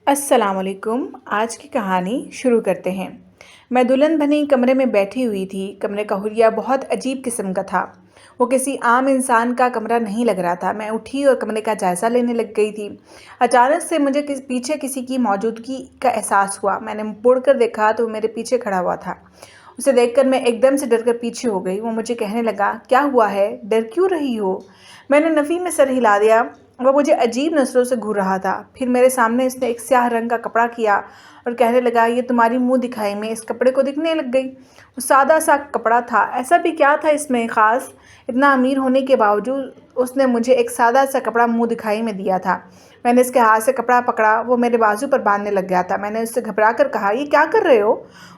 अस्सलाम वालेकुम। आज की कहानी शुरू करते हैं। मैं दुल्हन बनी कमरे में बैठी हुई थी। कमरे का हुलिया बहुत अजीब किस्म का था। वो किसी आम इंसान का कमरा नहीं लग रहा था। मैं उठी और कमरे का जायज़ा लेने लग गई थी। अचानक से मुझे पीछे किसी की मौजूदगी का एहसास हुआ। मैंने मुड़कर देखा तो वो मेरे पीछे खड़ा हुआ था। उसे देखकर मैं एकदम से डरकर पीछे हो गई। वो मुझे कहने लगा, क्या हुआ है, डर क्यों रही हो? मैंने नफ़ी में सर हिला दिया। वह मुझे अजीब नज़रों से घूर रहा था। फिर मेरे सामने उसने एक स्याह रंग का कपड़ा किया और कहने लगा, ये तुम्हारी मुंह दिखाई में इस कपड़े को दिखने लग गई। वो सादा सा कपड़ा था, ऐसा भी क्या था इसमें ख़ास? इतना अमीर होने के बावजूद उसने मुझे एक सादा सा कपड़ा मुंह दिखाई में दिया था। मैंने इसके हाथ से कपड़ा पकड़ा, वो मेरे बाजू पर बांधने लग गया था। मैंने उससे घबरा कर कहा, ये क्या कर रहे हो?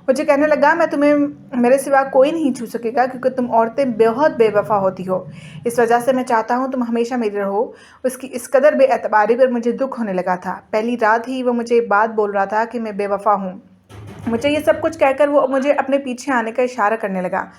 मुझे कहने लगा, मैं तुम्हें मेरे सिवा कोई नहीं छू सकेगा क्योंकि तुम औरतें बहुत बेवफा होती हो। इस वजह से मैं चाहता हूँ तुम हमेशा मेरी रहो। उसकी इस कदर बेएतबारी पर मुझे दुख होने लगा था। पहली रात ही वो मुझे बात बोल रहा था कि मैं बेवफा हूँ। मुझे ये सब कुछ कहकर वो मुझे अपने पीछे आने का इशारा करने लगा।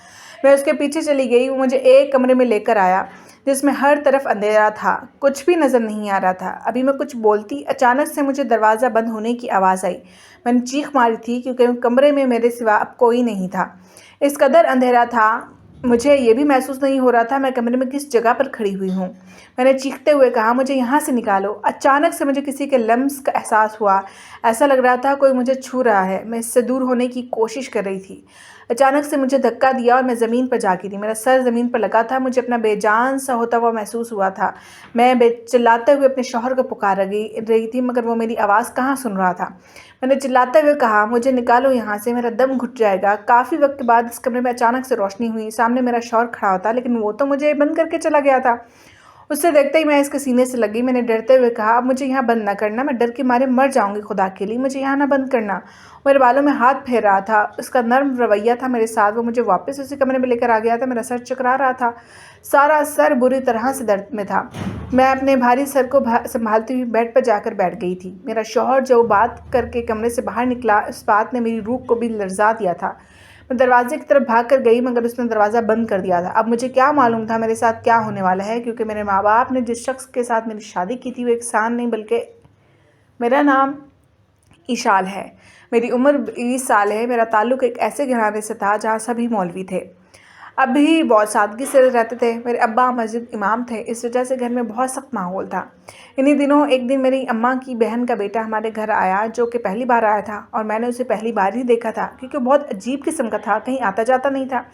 मैं उसके पीछे चली गई। वो मुझे एक कमरे में लेकर आया जिसमें हर तरफ अंधेरा था, कुछ भी नज़र नहीं आ रहा था। अभी मैं कुछ बोलती, अचानक से मुझे दरवाज़ा बंद होने की आवाज़ आई। मैंने चीख मारी थी क्योंकि कमरे में मेरे सिवा अब कोई नहीं था। इस कदर अंधेरा था, मुझे ये भी महसूस नहीं हो रहा था मैं कमरे में किस जगह पर खड़ी हुई हूँ। मैंने चीखते हुए कहा, मुझे यहाँ से निकालो। अचानक से मुझे किसी के लम्स का एहसास हुआ। ऐसा लग रहा था कोई मुझे छू रहा है। मैं इससे दूर होने की कोशिश कर रही थी। अचानक से मुझे धक्का दिया और मैं ज़मीन पर जा गिरी। मेरा सर ज़मीन पर लगा था। मुझे अपना बेजान सा होता हुआ महसूस हुआ था। मैं चिल्लाते हुए अपने शौहर को पुकार रही थी, मगर वो मेरी आवाज़ कहाँ सुन रहा था। मैंने चिल्लाते हुए कहा, मुझे निकालो यहाँ से, मेरा दम घुट जाएगा। काफ़ी वक्त के बाद इस कमरे में अचानक से रोशनी हुई। सामने मेरा शौहर खड़ा होता, लेकिन वो तो मुझे बंद करके चला गया था। उससे देखते ही मैं इसके सीने से लगी। मैंने डरते हुए कहा, अब मुझे यहाँ बंद ना करना, मैं डर के मारे मर जाऊंगी, खुदा के लिए मुझे यहाँ ना बंद करना। मेरे बालों में हाथ फेर रहा था। उसका नर्म रवैया था मेरे साथ। वो मुझे वापस उसी कमरे में लेकर आ गया था। मेरा सर चकरा रहा था, सारा सर बुरी तरह से दर्द में था। मैं अपने भारी सर को संभालती हुई बेड पर जाकर बैठ गई थी। मेरा शौहर जो बात करके कमरे से बाहर निकला, इस बात ने मेरी रूह को भी लर्जा दिया था। मैं दरवाजे की तरफ भाग कर गई, मगर उसने दरवाज़ा बंद कर दिया था। अब मुझे क्या मालूम था मेरे साथ क्या होने वाला है, क्योंकि मेरे माँ बाप ने जिस शख्स के साथ मेरी शादी की थी वो एक इंसान नहीं बल्कि मेरा नाम ईशाल है। मेरी उम्र 20 साल है। मेरा ताल्लुक़ एक ऐसे घराने से था जहाँ सभी मौलवी थे। अब भी बहुत सादगी से रहते थे। मेरे अब्बा मस्जिद इमाम थे, इस वजह से घर में बहुत सख्त माहौल था। इन्हीं दिनों एक दिन मेरी अम्मा की बहन का बेटा हमारे घर आया, जो कि पहली बार आया था, और मैंने उसे पहली बार ही देखा था क्योंकि बहुत अजीब किस्म का था, कहीं आता जाता नहीं था।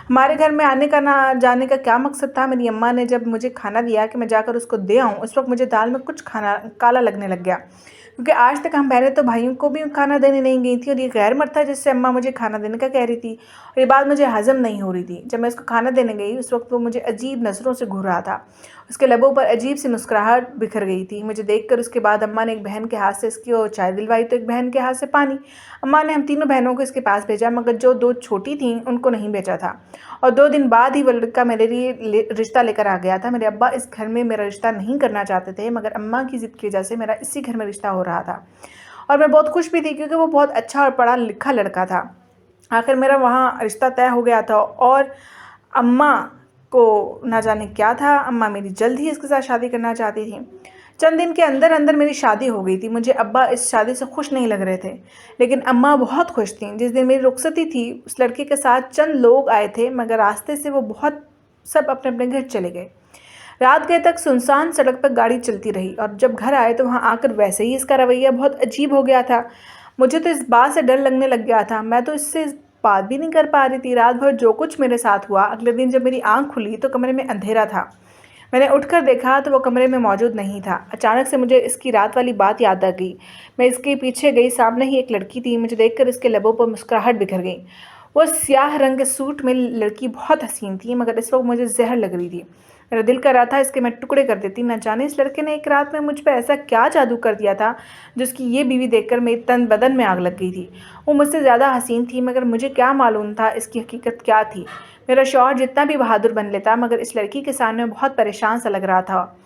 हमारे घर में आने का ना जाने का क्या मकसद था? मेरी अम्मा ने जब मुझे खाना दिया कि मैं जाकर उसको दे आऊँ, उस वक्त मुझे दाल में कुछ खाना काला लगने लग गया, क्योंकि आज तक हम बहनें तो भाइयों को भी खाना देने नहीं गई थी, और ये गैर मर्द था जिससे अम्मा मुझे खाना देने का कह रही थी, और ये बात मुझे हज़म नहीं हो रही थी। जब मैं उसको खाना देने गई उस वक्त वो मुझे अजीब नज़रों से घूर रहा था। उसके लबों पर अजीब सी मुस्कुराहट बिखर गई थी। मुझे देखकर उसके बाद अम्मा ने एक बहन के हाथ से इसकी और चाय दिलवाई, तो एक बहन के हाथ से पानी। अम्मा ने हम तीनों बहनों को इसके पास भेजा, मगर जो 2 छोटी थीं उनको नहीं भेजा था। और 2 दिन बाद ही वो लड़का मेरे लिए रिश्ता लेकर आ गया था। मेरे अब्बा इस घर में मेरा रिश्ता नहीं करना चाहते थे, मगर अम्मा की ज़िद की वजह से मेरा इसी घर में रिश्ता हो रहा था। और मैं बहुत खुश भी थी क्योंकि वो बहुत अच्छा और पढ़ा लिखा लड़का था। आखिर मेरा वहाँ रिश्ता तय हो गया था, और अम्मा को ना जाने क्या था, अम्मा मेरी जल्द ही इसके साथ शादी करना चाहती थी। चंद दिन के अंदर अंदर मेरी शादी हो गई थी। मुझे अब्बा इस शादी से खुश नहीं लग रहे थे, लेकिन अम्मा बहुत खुश थीं। जिस दिन मेरी रुखसती थी उस लड़के के साथ चंद लोग आए थे, मगर रास्ते से वो बहुत सब अपने अपने घर चले गए। रात गए तक सुनसान सड़क पर गाड़ी चलती रही, और जब घर आए तो वहाँ आकर वैसे ही इसका रवैया बहुत अजीब हो गया था। मुझे तो इस बात से डर लगने लग गया था। मैं तो इससे बात भी नहीं कर पा रही थी। रात भर जो कुछ मेरे साथ हुआ, अगले दिन जब मेरी आंख खुली तो कमरे में अंधेरा था। मैंने उठकर देखा तो वो कमरे में मौजूद नहीं था। अचानक से मुझे इसकी रात वाली बात याद आ गई। मैं इसके पीछे गई, सामने ही एक लड़की थी। मुझे देखकर इसके लबों पर मुस्कुराहट बिखर गई। वो स्याह रंग के सूट में लड़की बहुत हसीन थी, मगर इस वक्त मुझे जहर लग रही थी। मेरा दिल कर रहा था इसके मैं टुकड़े कर देती। न जाने इस लड़के ने एक रात में मुझ पर ऐसा क्या जादू कर दिया था जिसकी ये बीवी देखकर मेरी तन बदन में आग लग गई थी। वो मुझसे ज़्यादा हसीन थी, मगर मुझे क्या मालूम था इसकी हकीकत क्या थी। मेरा शौहर जितना भी बहादुर बन लेता, मगर इस लड़की के सामने बहुत परेशान सा लग रहा था।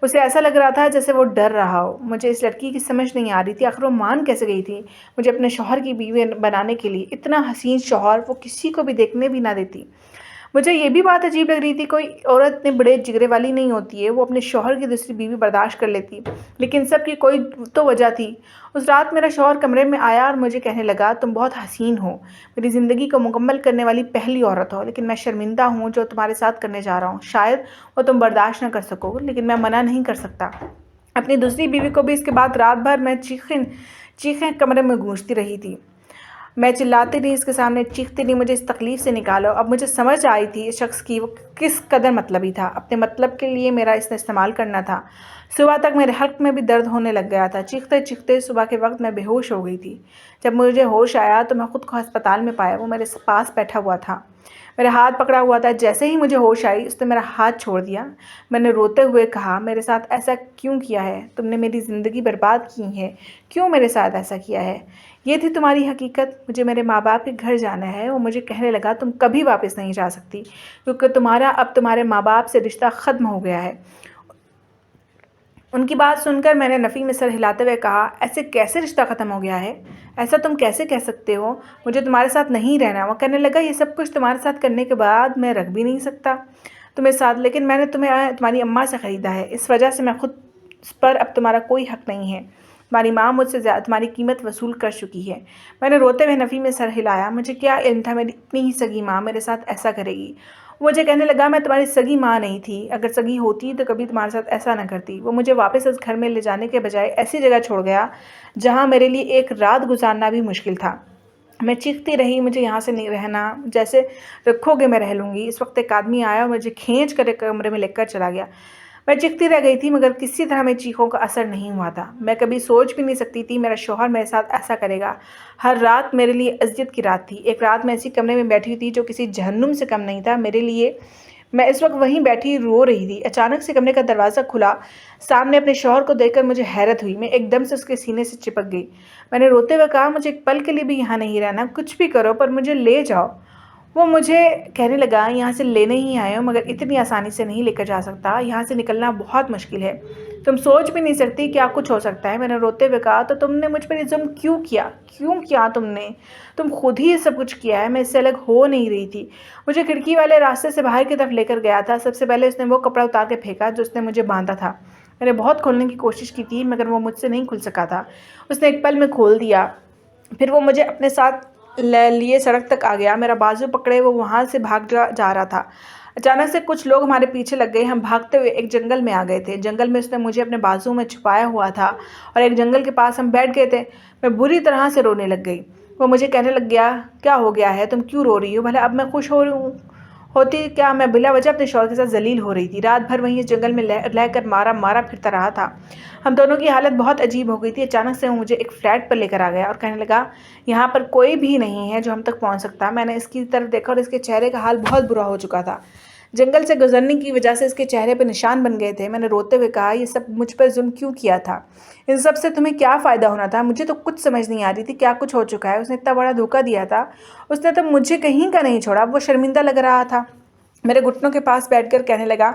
उसे ऐसा लग रहा था जैसे वो डर रहा हो। मुझे इस लड़की की समझ नहीं आ रही थी, आखिर वो मान कैसे गई थी मुझे अपने शौहर की बीवी बनाने के लिए। इतना हसीन शौहर वो किसी को भी देखने भी ना देती। मुझे ये भी बात अजीब लग रही थी, कोई औरत इतने बड़े जिगरे वाली नहीं होती है, वो अपने शौहर की दूसरी बीवी बर्दाश्त कर लेती, लेकिन सबकी कोई तो वजह थी। उस रात मेरा शौहर कमरे में आया और मुझे कहने लगा, तुम बहुत हसीन हो, मेरी ज़िंदगी को मुकम्मल करने वाली पहली औरत हो, लेकिन मैं शर्मिंदा हूँ जो तुम्हारे साथ करने जा रहा हूँ। शायद वो तुम बर्दाश्त न कर सको, लेकिन मैं मना नहीं कर सकता। अपनी दूसरी बीवी को भी इसके बाद रात भर मैं चीखें चीखें कमरे में गूंजती रही थी। मैं चिल्लाती रही, इसके सामने चीखती रही, मुझे इस तकलीफ़ से निकालो। अब मुझे समझ आई थी इस शख्स की वो किस कदर मतलबी था। अपने मतलब के लिए मेरा इसने इस्तेमाल करना था। सुबह तक मेरे हल्क में भी दर्द होने लग गया था। चीखते चीखते सुबह के वक्त मैं बेहोश हो गई थी। जब मुझे होश आया तो मैं खुद को अस्पताल में पाया। वो मेरे पास बैठा हुआ था, मेरा हाथ पकड़ा हुआ था। जैसे ही मुझे होश आई उसने मेरा हाथ छोड़ दिया। मैंने रोते हुए कहा, मेरे साथ ऐसा क्यों किया है? तुमने मेरी ज़िंदगी बर्बाद की है, क्यों मेरे साथ ऐसा किया है? ये थी तुम्हारी हकीकत। मुझे मेरे माँ बाप के घर जाना है। वो मुझे कहने लगा, तुम कभी वापस नहीं जा सकती, क्योंकि अब तुम्हारे माँ बाप से रिश्ता ख़त्म हो गया है। उनकी बात सुनकर मैंने नफ़ी में सर हिलाते हुए कहा, ऐसे कैसे रिश्ता ख़त्म हो गया है? ऐसा तुम कैसे कह सकते हो? मुझे तुम्हारे साथ नहीं रहना। वो कहने लगा, ये सब कुछ तुम्हारे साथ करने के बाद मैं रख भी नहीं सकता तुम्हें साथ, लेकिन मैंने तुम्हें तुम्हारी अम्मा से ख़रीदा है। इस वजह से मैं खुद पर अब तुम्हारा कोई हक़ नहीं है। तुम्हारी माँ मुझसे ज़्यादा तुम्हारी कीमत वसूल कर चुकी है। मैंने रोते हुए नफ़ी में सर हिलाया। मुझे क्या इल्म था मेरी इतनी ही सगी माँ मेरे साथ ऐसा करेगी। मुझे कहने लगा, मैं तुम्हारी सगी माँ नहीं थी। अगर सगी होती तो कभी तुम्हारे साथ ऐसा ना करती। वो मुझे वापस इस घर में ले जाने के बजाय ऐसी जगह छोड़ गया जहाँ मेरे लिए एक रात गुजारना भी मुश्किल था। मैं चीखती रही, मुझे यहाँ से नहीं रहना, जैसे रखोगे मैं रह लूँगी। इस वक्त एक आदमी आया और मुझे खींच कर एक कमरे में लेकर चला गया। मैं चीखती रह गई थी, मगर किसी तरह मेरी चीखों का असर नहीं हुआ था। मैं कभी सोच भी नहीं सकती थी मेरा शौहर मेरे साथ ऐसा करेगा। हर रात मेरे लिए अज़ियत की रात थी। एक रात मैं ऐसी कमरे में बैठी थी जो किसी जहन्नुम से कम नहीं था मेरे लिए। मैं इस वक्त वहीं बैठी रो रही थी। अचानक से कमरे का दरवाज़ा खुला। सामने अपने शौहर को देखकर मुझे हैरत हुई। मैं एकदम से उसके सीने से चिपक गई। मैंने रोते हुए कहा, मुझे एक पल के लिए भी यहाँ नहीं रहना, कुछ भी करो पर मुझे ले जाओ। वो मुझे कहने लगा, यहाँ से लेने ही आए हो, मगर इतनी आसानी से नहीं लेकर जा सकता। यहाँ से निकलना बहुत मुश्किल है। तुम सोच भी नहीं सकती क्या कुछ हो सकता है। मैंने रोते हुए कहा, तो तुमने मुझ पर जुल्म क्यों किया तुमने? तुम खुद ही ये सब कुछ किया है। मैं इससे अलग हो नहीं रही थी। मुझे खिड़की वाले रास्ते से बाहर की तरफ लेकर गया था। सबसे पहले उसने वो कपड़ा उतार के फेंका जो उसने मुझे बांधा था। मैंने बहुत खोलने की कोशिश की थी, मगर वो मुझसे नहीं खुल सका था। उसने एक पल में खोल दिया। फिर वो मुझे अपने साथ लिए सड़क तक आ गया। मेरा बाजू पकड़े वो वहाँ से भाग जा रहा था। अचानक से कुछ लोग हमारे पीछे लग गए। हम भागते हुए एक जंगल में आ गए थे। जंगल में उसने मुझे अपने बाजू में छुपाया हुआ था और एक जंगल के पास हम बैठ गए थे। मैं बुरी तरह से रोने लग गई। वो मुझे कहने लग गया, क्या हो गया है, तुम क्यों रो रही हो? भला अब मैं खुश हो रही हूँ होती क्या? मैं बिला वजह अपने शौहर के साथ जलील हो रही थी। रात भर वहीं इस जंगल में रह कर मारा फिरता रहा था। हम दोनों की हालत बहुत अजीब हो गई थी। अचानक से वो मुझे एक फ्लैट पर लेकर आ गया और कहने लगा, यहाँ पर कोई भी नहीं है जो हम तक पहुँच सकता। मैंने इसकी तरफ देखा और इसके चेहरे का हाल बहुत बुरा हो चुका था। जंगल से गुजरने की वजह से इसके चेहरे पर निशान बन गए थे। मैंने रोते हुए कहा, ये सब मुझ पर जुल्म क्यों किया था? इन सब से तुम्हें क्या फ़ायदा होना था? मुझे तो कुछ समझ नहीं आ रही थी क्या कुछ हो चुका है। उसने इतना बड़ा धोखा दिया था, उसने तो मुझे कहीं का नहीं छोड़ा। वो शर्मिंदा लग रहा था। मेरे घुटनों के पास बैठकर कहने लगा,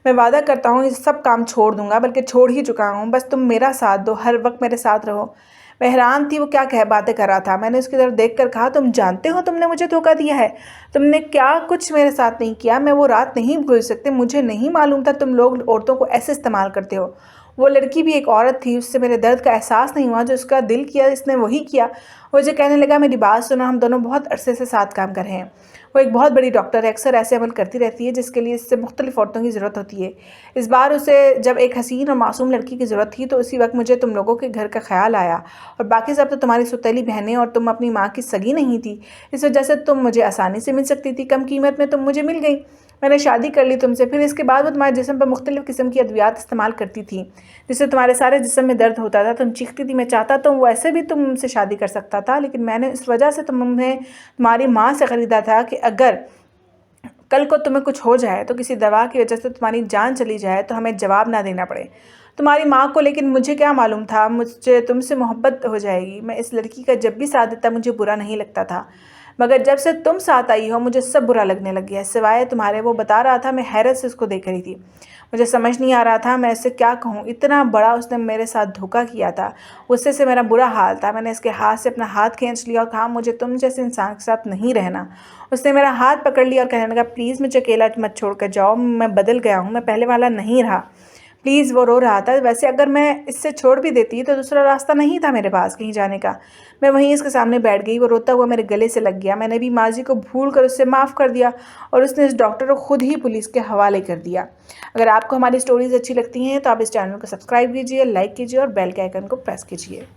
मैं वादा करता हूँ ये सब काम छोड़ दूंगा, बल्कि छोड़ ही चुका हूँ। बस तुम मेरा साथ दो, हर वक्त मेरे साथ रहो। मैं हैरान थी वो क्या बातें कर रहा था। मैंने उसकी तरफ देखकर कहा, तुम जानते हो तुमने मुझे धोखा दिया है। तुमने क्या कुछ मेरे साथ नहीं किया। मैं वो रात नहीं भूल सकती। मुझे नहीं मालूम था तुम लोग औरतों को ऐसे इस्तेमाल करते हो। वो लड़की भी एक औरत थी, उससे मेरे दर्द का एहसास नहीं हुआ। जो उसका दिल किया इसने वही किया। वो मुझे कहने लगा, मेरी बात सुनो, हम दोनों बहुत अरसे से साथ काम कर रहे हैं। वो एक बहुत बड़ी डॉक्टर है, अक्सर ऐसे अमल करती रहती है जिसके लिए इससे मुख्तलिफ औरतों की ज़रूरत होती है। इस बार उसे जब एक हसीन और मासूम लड़की की ज़रूरत थी तो उसी वक्त मुझे तुम लोगों के घर का ख्याल आया। और बाकी सब तो तुम्हारी सौतेली बहनें और तुम अपनी माँ की सगी नहीं थी। इस वजह से तुम मुझे आसानी से मिल सकती थी। कम कीमत में तुम मुझे मिल गई। मैंने शादी कर ली तुमसे। फिर इसके बाद वो तुम्हारे जिस्म पर मुख्तलिफ़ किस्म की अद्वियात इस्तेमाल करती थी जिससे तुम्हारे सारे जिस्म में दर्द होता था। तुम चीखती थी। मैं चाहता तो वो ऐसे भी तुमसे शादी कर सकता था, लेकिन मैंने इस वजह से तुम्हें तुम्हारी माँ से ख़रीदा था कि अगर कल को तुम्हें कुछ हो जाए तो किसी दवा की वजह से तुम्हारी जान चली जाए तो हमें जवाब ना देना पड़े तुम्हारी माँ को। लेकिन मुझे क्या मालूम था मुझे तुमसे मोहब्बत हो जाएगी। मैं इस लड़की का जब भी साथ देता मुझे बुरा नहीं लगता था, मगर जब से तुम साथ आई हो मुझे सब बुरा लगने लग गया, सिवाय तुम्हारे। वो बता रहा था। मैं हैरत से उसको देख रही थी। मुझे समझ नहीं आ रहा था मैं इससे क्या कहूँ। इतना बड़ा उसने मेरे साथ धोखा किया था, गुस्से से मेरा बुरा हाल था। मैंने इसके हाथ से अपना हाथ खींच लिया और कहा, मुझे तुम जैसे इंसान के साथ नहीं रहना। उसने मेरा हाथ पकड़ लिया और कहने लगा, प्लीज़ मुझे अकेला मत छोड़ कर जाओ, मैं बदल गया हूँ, मैं पहले वाला नहीं रहा, प्लीज़। वो रो रहा था। वैसे अगर मैं इससे छोड़ भी देती तो दूसरा रास्ता नहीं था मेरे पास कहीं जाने का। मैं वहीं इसके सामने बैठ गई। वो रोता हुआ मेरे गले से लग गया। मैंने भी माँ जी को भूल कर उससे माफ़ कर दिया और उसने इस डॉक्टर को खुद ही पुलिस के हवाले कर दिया। अगर आपको हमारी स्टोरीज़ अच्छी लगती हैं तो आप इस चैनल को सब्सक्राइब कीजिए, लाइक कीजिए और बेल के आइकन को प्रेस कीजिए।